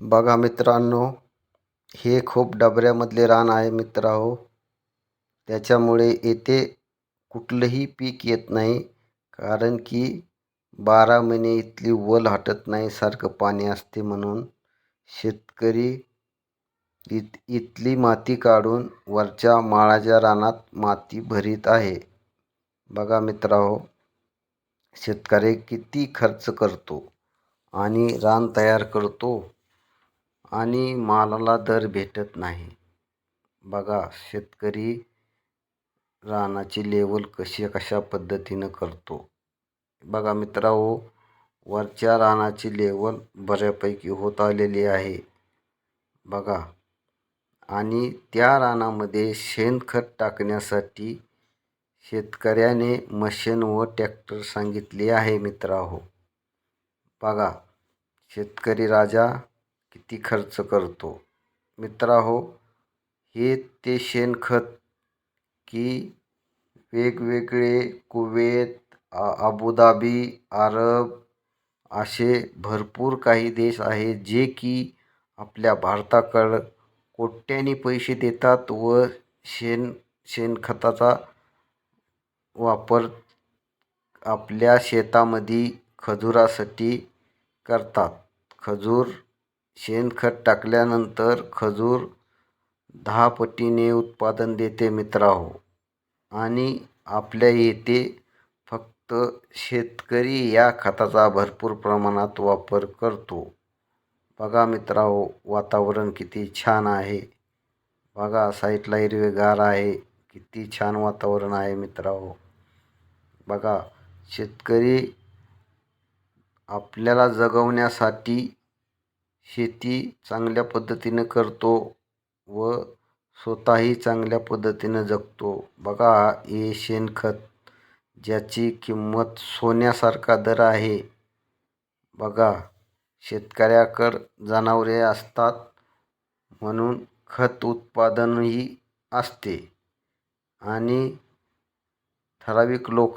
बघा मित्रांनो, हे खूप डबऱ्यामधले रान आहे मित्रांनो. त्याच्यामुळे येथे कुठलंही पीक येत नाही, कारण की 12 महिने इथली वल हटत नाही, सारखं पाणी असते. म्हणून शेतकरी इथली माती काढून वरच्या माळाच्या रानात माती भरीत आहे. बघा मित्रांनो, शेतकरी किती खर्च करतो आणि रान तयार करतो आणि मालाला दर भेटत नाही. बघा शेतकरी रानाची लेवल कशा पद्धतीनं करतो. बघा मित्रांनो, वरच्या रानाची लेवल बऱ्यापैकी होत आलेली आहे. बघा, आणि त्या रानामध्ये शेणखत टाकण्यासाठी शेतकऱ्याने मशीन व ट्रॅक्टर सांगितले आहे मित्रांनो. बघा शेतकरी राजा किती खर्च करतो मित्रांनो. हे ते शेणखत की वेगवेगळे कुवेत, अबुधाबी, अरब असे भरपूर काही देश आहेत जे की आपल्या भारताकडं कोट्यानी पैसे देतात व शेणखताचा वापर आपल्या शेतामध्ये खजुरासाठी करतात. खजूर शेणखत टाकल्यानंतर खजूर 10 पटीने उत्पादन देते मित्रांनो. आणि आपल्या येथे फक्त शेतकरी या खताचा भरपूर प्रमाणात वापर करतो. बघा मित्रांनो, वातावरण किती छान आहे. बघा साईडला हिरवेगार आहे, किती छान वातावरण आहे मित्रांनो. बघा शेतकरी आपल्याला जगवण्यासाठी शेती चांगल्या पद्धतीने करतो व स्वतःही चांगल्या पद्धतीने जगतो. बघा हे शेणखत, ज्याची किंमत सोन्यासारखा दर आहे. बघा शेतकऱ्याकडं जनावरे असतात म्हणून खत उत्पादनही असते आणि ठराविक लोक